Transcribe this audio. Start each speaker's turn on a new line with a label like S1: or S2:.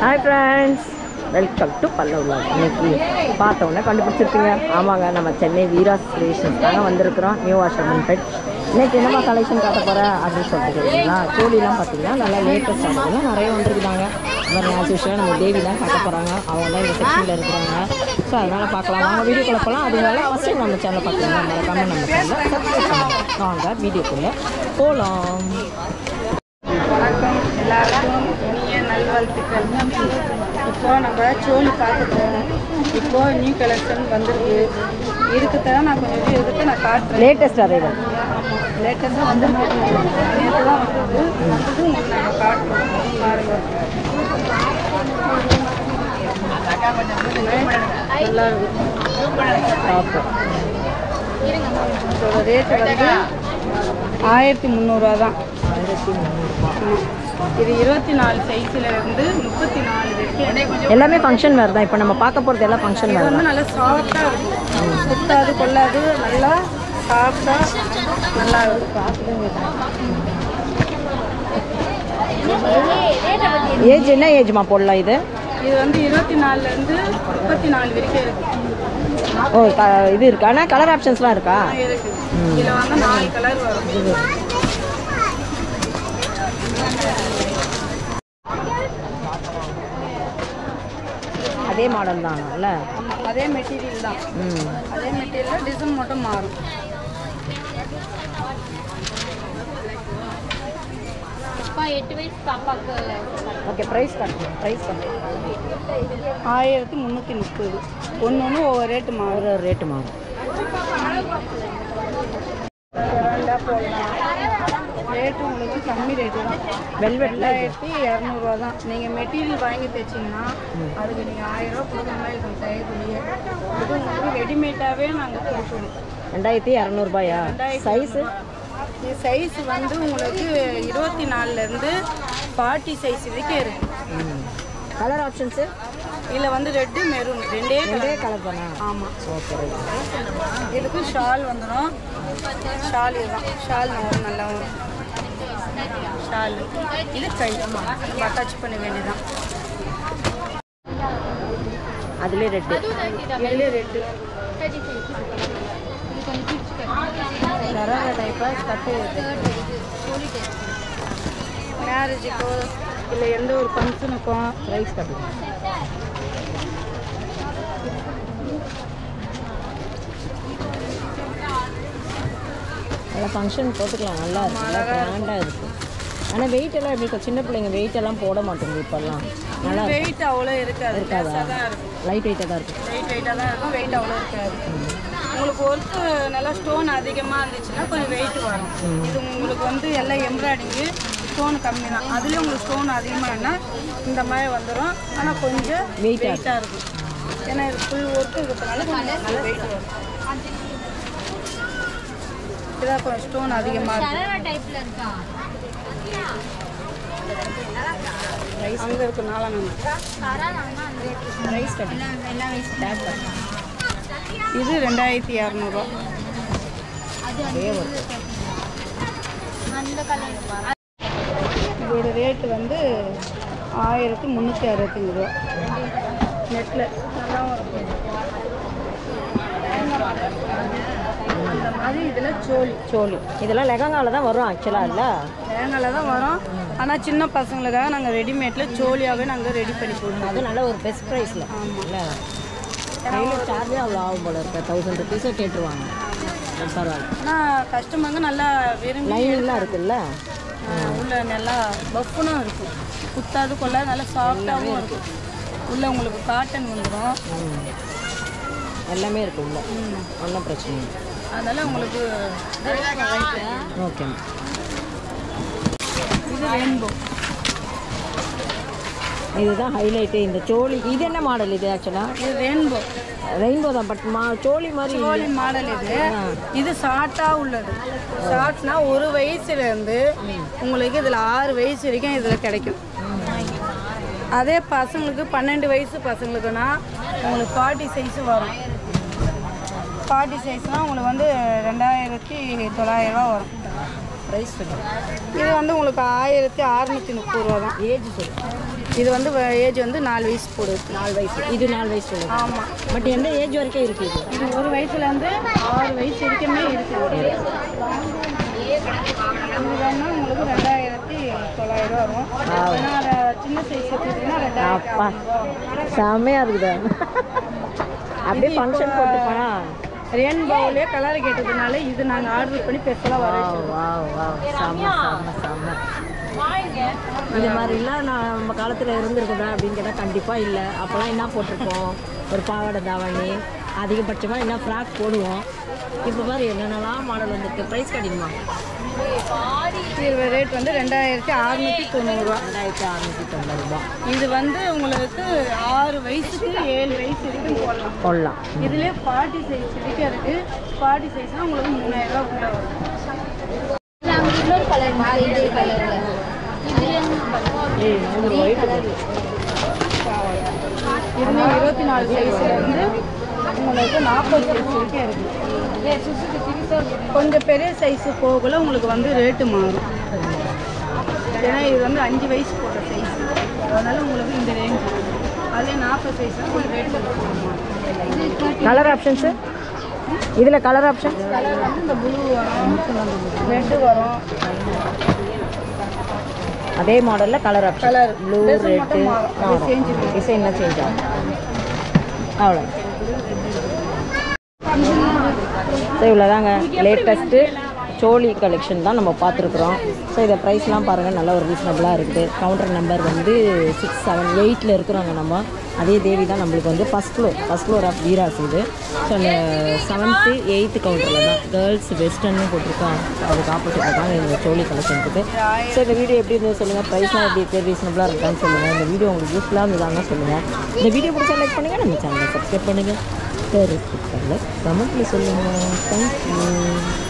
S1: Hi friends, welcome to Palla Vlog. இன்னைக்கு பார்த்தோன்னே கண்டுபிடிச்சிருப்பீங்க. ஆமாங்க, நம்ம சென்னை வீராஸ் கிரியேஷன்ஸ் தாங்க வந்திருக்கிறோம். New Washermanpet. இன்னைக்கு என்னமா கலெக்ஷன் காட்ட போகிறேன் அப்படின்னு சொல்லிட்டு கேட்டீங்களா? சோழிலாம் பார்த்தீங்கன்னா நல்லா லேட்டஸ்ட் ஆகுதுலாம் நிறைய வந்துருக்குதாங்க. வேறு ஆஸ் யூஷுவல் நம்ம தேவி தான் காட்ட போகிறாங்க. அவங்க தான் இந்த செக்ஷனில் இருக்கிறாங்க. ஸோ அதனால் பார்க்கலாம் வாங்க, வீடியோக்குள்ளே போகலாம். அதனால ஃபஸ்ட்டு நம்ம சேனல் பார்க்கலாம், மறக்காம நம்ம சேனலை சப்ஸ்கிரைப் பண்ணுங்கள். வாங்க வீடியோக்குள்ளே போகலாம்.
S2: வணக்கம் எல்லாருக்கும் இனிய நல்வாழ்த்துக்கள். இப்போ நம்ம சோழி பார்த்துட்டோம். இப்போ நியூ கலெக்ஷன் வந்திருக்கு. இருக்குதான் நான் கொஞ்சம் இதுக்கு நான் காட்டுறேன்.
S1: Latest arrival.
S2: ஆமாம், லேட்டஸ்ட்டாக வந்துருக்கு. நேற்று தான் வந்தது. உங்களுக்கு நாங்கள் காட்டுறோம் பாருங்கள். நல்லா இருக்கு. இதோட ரேட்டு வந்து 1300 தான்.
S1: 1300.
S2: இது 24 சைஸ்ல இருந்து 34 வரைக்கும்
S1: எல்லாமே ஃபங்க்ஷன் வேறு தான். இப்போ நம்ம பார்க்க போகிறது எல்லாம் ஃபங்க்ஷன்
S2: இது
S1: வேறு
S2: வந்து நல்லா சாஃப்டாக இருக்கும். சுத்தாது கொள்ளாது, நல்லா சாஃப்டாக நல்லா இருக்கும்.
S1: ஏஜ் என்ன ஏஜ்மா போடலாம் இது?
S2: இது வந்து 24லேருந்து 34 வரைக்கும் இருக்கு.
S1: ஓ இது இருக்கா? ஆனால் கலர் ஆப்ஷன்ஸ்லாம் இருக்கா?
S2: இருக்கு. இதில் வந்து 4 கலர் வரும்.
S1: அதே மாடல் தான்ல?
S2: அதே மெட்டீரியல் தான். அதே மெட்டீரியல் டிசைன் மட்டும் மாறும்.
S1: ஓகே, ப்ரைஸ் காட்டுங்க. ப்ரைஸ் காட்டுங்க.
S2: 1330. ஒன்று ஒவ்வொரு ரேட்டு மாறும்.
S1: ஒரு ரேட்டு மாறும்.
S2: ரேட்டு உங்களுக்கு கம்மி ரேட்டு தான்.
S1: வெல்வெட்டில்
S2: 2200 தான். நீங்கள் மெட்டீரியல் வாங்கி தைச்சிங்கன்னா அதுக்கு நீங்கள் 1000 ரூபா கொடுக்குற மாதிரி இருக்கும் தையக்கூடிய. இது உங்களுக்கு ரெடிமேடாகவே நாங்கள் கொடுக்கணும்.
S1: 2200 சைஸு?
S2: இது சைஸ் வந்து உங்களுக்கு 24லேருந்து 40 சைஸ் வரைக்கும் இருக்குது.
S1: Colour options?
S2: இதில் வந்து ரெட்டு மெரூன் ரெண்டே
S1: கலர் தானே?
S2: ஆமாம்.
S1: ஓகே.
S2: இதுக்கு ஷால் வந்துடும். ஷால் இதுதான். ஷால் நல்லா வரும். ஷால் இது கை அட்டாச் பண்ண வேண்டியதான்.
S1: அதுலேயே ரெட்டு.
S2: இதுலேயே ரெட்டு தராத டைப்பாக கட்டு. மேரேஜுக்கோ இல்லை எந்த ஒரு ஃபங்க்ஷனுக்கும்
S1: ப்ரைஸ் காட்டுங்க. நல்லா ஃபங்க்ஷன் போட்டுக்கலாம். நல்லா இருக்கு, நல்லா கிராண்டாக இருக்குது. ஆனால் வெயிட் எல்லாம் எப்படி இருக்கும்? சின்ன பிள்ளைங்க வெயிட் எல்லாம் போட மாட்டேங்குது இப்போல்லாம். நல்லா
S2: வெயிட் அவ்வளோ இருக்காது.
S1: இருக்காதா? லைட் வெயிட்டாக தான் இருக்கும்.
S2: வெயிட்டாக தான் இருக்கும். வெயிட் அவ்வளோ இருக்காது. உங்களுக்கு ஒர்க்கு நல்லா ஸ்டோன் அதிகமாக இருந்துச்சுன்னா கொஞ்சம் வெயிட் வரும். இது உங்களுக்கு வந்து எல்லாம் எம்ப்ராய்டிங்கு ஸ்டோன் கம்மி தான். அதுலேயும் உங்களுக்கு ஸ்டோன் அதிகமாகனா இந்த மாதிரி வந்துடும். ஆனால் கொஞ்சம் வெயிட்டாக இருக்கும். ஏன்னா இது ஃபுல் ஒர்க்கு இருக்கிறதுனால கொஞ்சம் நல்லா வெயிட் வரும். இதான் கொஞ்சம் ஸ்டோன் அதிகமாக இருக்கும். அங்கே இருக்கும் 4
S1: ப்ரைஸ் காட்டுங்க.
S2: இது 2200. இதோட ரேட்டு வந்து 1365 ரூபா. நெட்டில் நல்லா இருக்கும். இந்த மாதிரி இதில் சோழி
S1: இதெல்லாம் லெகங்காவில் தான் வரும் ஆக்சுவலாக இல்லை?
S2: லெஹங்கால தான் வரும். ஆனால் சின்ன பசங்களுக்காக நாங்கள் ரெடிமேடில் சோழியாகவே நாங்கள் ரெடி பண்ணி கொடுப்போம்.
S1: அது நல்ல ஒரு பெஸ்ட் ப்ரைஸில். ஆமாம் இல்லை? டெய்லி சார்ஜே அவ்வளோ ஆகும் போல இருக்கு. 1000 ருபீஸே கேட்டுருவாங்க. பரவாயில்ல.
S2: ஆனால் கஸ்டமருங்க நல்லா விரும்பி
S1: லைனிங்லாம் இருக்குல்ல?
S2: உள்ள நல்லா பஃப்னும் இருக்கும். குத்தாது கொள்ளாது, நல்லா சாஃப்டாகவும் இருக்கும். உள்ள உங்களுக்கு காட்டன் வந்துடும்.
S1: எல்லாமே இருக்கு உள்ள. ஒன்றும் பிரச்சனை இல்லை.
S2: அதனால் உங்களுக்கு
S1: ஓகே.
S2: இது ரெயின்போ.
S1: இதுதான் ஹைலைட்டு இந்த சோழி. இது என்ன மாடல் இது ஆக்சுவலாக?
S2: இது ரெயின்போ
S1: தான். பட் சோழி மாதிரி
S2: மாடல் இது. இது ஷார்ட்டாக உள்ளது. ஷார்ட்னா 1 வயசுலேருந்து உங்களுக்கு இதில் 6 வயசு வரைக்கும் இதில் கிடைக்கும். அதே பசங்களுக்கு 12 வயசு பசங்களுக்குன்னா உங்களுக்கு 40 சைஸு வரும். 40 சைஸ்னால் உங்களுக்கு வந்து 2900 ரூபா வரும்.
S1: ப்ரைஸ் சொல்லுங்கள்.
S2: இது வந்து உங்களுக்கு 1630 ரூபா தான்.
S1: ஏஜ் சொல்லுங்கள்.
S2: இது வந்து ஏஜ் வந்து 4 வயசு போடுது.
S1: 4 வயசு. இது 4 வயசு சொல்லுங்கள்.
S2: ஆமாம்.
S1: பட் எந்த ஏஜ் வரைக்கும் இருக்குது?
S2: இது 1 வயசுலேருந்து 6 வயசு வரைக்குமே இருக்குது. இது வேணா உங்களுக்கு 2900 வரும். ஏன்னா சின்ன சைஸ் வச்சுருக்கீங்கன்னா 2000.
S1: அப்பா செம்மையாக இருக்குதா? அப்படியே ஃபங்க்ஷன் போட்டு போனா
S2: ரெயின்போவிலே கலர் கேட்டதுனால இது நாங்கள் ஆர்டர் பண்ணி ஸ்பெஷலாக வர
S1: செம்ம செம்ம செம்ம. இது மாதிரிலாம் நம்ம காலத்தில் இருந்திருக்குதா அப்படின்னு கேட்டால் கண்டிப்பாக இல்லை. அப்போல்லாம் என்ன போட்டிருப்போம்? ஒரு பாவாடை தாவணி, அதிகபட்சமாக என்ன ஃப்ராக் போடுவோம். இப்போ பாரு என்னென்னலாம் மாடல் வந்துருக்கு. ப்ரைஸ் கிடைக்குமா?
S2: இது ரேட் வந்து 2690 ரூபா.
S1: 2690 ரூபா.
S2: இது வந்து உங்களுக்கு 6 வயசுக்கு 7 வயசு வரைக்கும்
S1: போடலாம்.
S2: இதுலேயே 40 சைஸ் வரைக்கும் இருக்குது. 40 சைஸ்னால் உங்களுக்கு 3000 ரூபாக்குள்ளே வரும்.
S3: இன்னொரு கலர் மாதிரி இதே கலரில்
S1: இது ஒயிட் கலர்.
S2: இது 24 சைஸ்லேருந்து உங்களுக்கு 40 சைஸ் வரைக்கும் இருக்குது. கொஞ்சம் பெரிய சைஸு போகல உங்களுக்கு வந்து ரேட்டு மாறும். ஏன்னா இது வந்து 5 வயசு போட்ட சைஸ், அதனால் உங்களுக்கு இந்த ரேஞ்ச். அதே 40 சைஸ்னால் கொஞ்சம் ரேட்டு மாறும்.
S1: கலர் ஆப்ஷன்ஸு இதில் கலர் ஆப்ஷன்
S2: கலர் வந்து இந்த ப்ளூ வரும், ரெட்டு வரும்.
S1: அதே மாடலில் colour option.
S2: Colour
S1: blue, red டிசைன்லாம் சேஞ்ச் ஆகும். அவ்வளோ. ஸோ இவ்வளோதாங்க லேட்டஸ்ட்டு சோலி கலெக்ஷன் தான் நம்ம பார்த்துருக்குறோம். ஸோ இதை ப்ரைஸ்லாம் பாருங்கள், நல்ல ஒரு ரீசனபிளாக இருக்குது. கவுண்டர் நம்பர் வந்து 6, 7, 8 இருக்கிறோங்க நம்ம. அதே தேவி தான் நம்மளுக்கு வந்து ஃபஸ்ட் ஃப்ளோர் ஆஃப் வீராஸ் இது. ஸோ அந்த 7th, 8th கவுண்டரில் தான் கேர்ள்ஸ் வெஸ்டர்ன்னு போட்டிருக்கோம். அதுக்கு ஆப்போசிட்டாக தான் இந்த சோலி கலெக்ஷன் இருக்குது. ஸோ இந்த வீடியோ எப்படி இருந்தது சொல்லுங்கள். ப்ரைஸ்லாம் எப்படி இருக்குது, ரீசனபிளாக இருக்கான்னு சொல்லுங்கள். இந்த வீடியோ உங்களுக்கு யூஸ்ஃபுல்லாக இருந்ததாங்க சொல்லுங்கள். இந்த வீடியோ பிடிச்சா லைக் பண்ணுங்கள், நம்ம சேனலை சப்ஸ்கிரைப் பண்ணுங்கள். கமெண்ட்டில் சொல்லுங்கள். தேங்க்யூ.